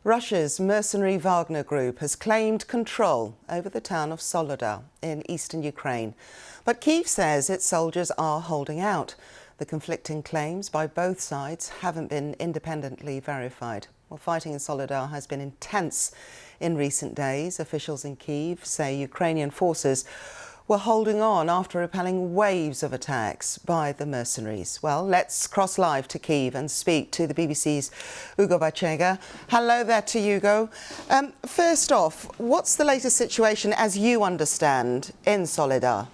Russia's mercenary Wagner Group has claimed control over the town of Soledar in eastern Ukraine. But Kyiv says its soldiers are holding out. The conflicting claims by both sides haven't been independently verified. Well, fighting in Soledar has been intense in recent days. Officials in Kyiv say Ukrainian forces were holding on after repelling waves of attacks by the mercenaries. Well, let's cross live to Kyiv and speak to the BBC's Hugo Bachega. Hello there to Hugo. First off, what's the latest situation as you understand in Soledar?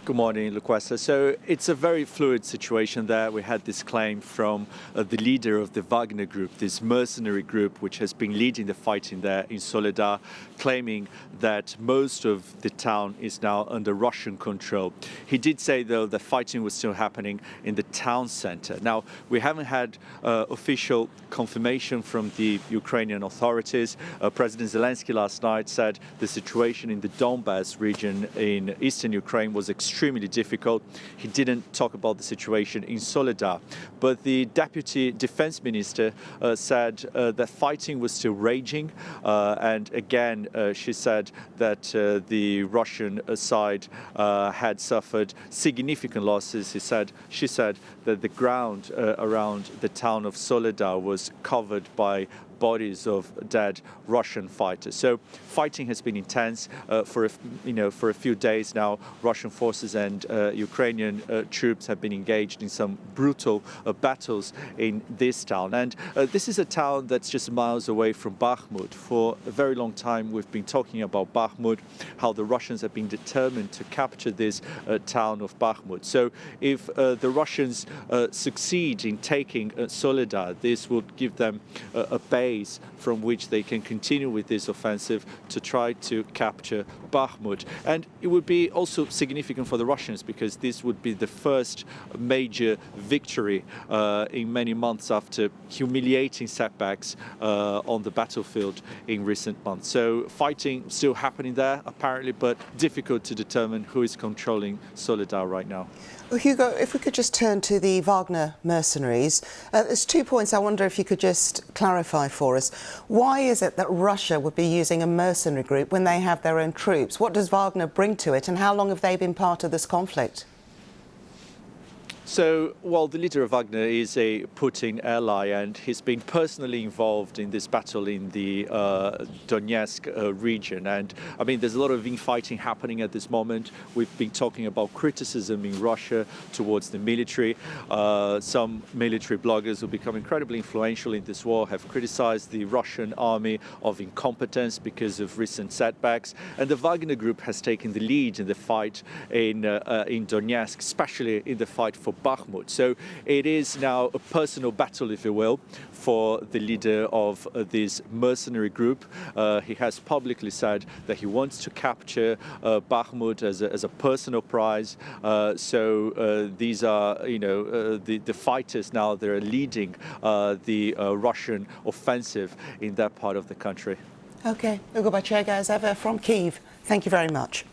Good morning, Luquesa. So it's a very fluid situation there. We had this claim from the leader of the Wagner Group, this mercenary group, which has been leading the fighting there in Soledar, claiming that most of the town is now under Russian control. He did say, though, that fighting was still happening in the town center. Now, we haven't had official confirmation from the Ukrainian authorities. President Zelensky last night said the situation in the Donbas region in eastern Ukraine was extremely difficult. He didn't talk about the situation in Soledar, but the deputy defense minister said that fighting was still raging, and again she said that the Russian side had suffered significant losses. She said that the ground around the town of Soledar was covered by bodies of dead Russian fighters. So fighting has been intense for a few days now. Russian forces and Ukrainian troops have been engaged in some brutal battles in this town. And this is a town that's just miles away from Bakhmut. For a very long time we've been talking about Bakhmut, how the Russians have been determined to capture this town of Bakhmut. So if the Russians succeed in taking Soledar, this would give them a base from which they can continue with this offensive to try to capture Bakhmut. And it would be also significant for the Russians because this would be the first major victory in many months after humiliating setbacks on the battlefield in recent months. So fighting still happening there apparently, but difficult to determine who is controlling Soledar right now. Well, Hugo, if we could just turn to the Wagner mercenaries. There's 2 points I wonder if you could just clarify for us. Why is it that Russia would be using a mercenary group when they have their own troops? What does Wagner bring to it, and how long have they been part of this conflict? So, well, the leader of Wagner is a Putin ally, and he's been personally involved in this battle in the Donetsk region. And I mean, there's a lot of infighting happening at this moment. We've been talking about criticism in Russia towards the military. Some military bloggers who become incredibly influential in this war have criticized the Russian army of incompetence because of recent setbacks. And the Wagner Group has taken the lead in the fight in Donetsk, especially in the fight for Bakhmut. So it is now a personal battle, if you will, for the leader of this mercenary group. He has publicly said that he wants to capture Bakhmut as a personal prize. So these are, the fighters now. They're leading the Russian offensive in that part of the country. Okay, Hugo Bachega, as ever from Kyiv. Thank you very much.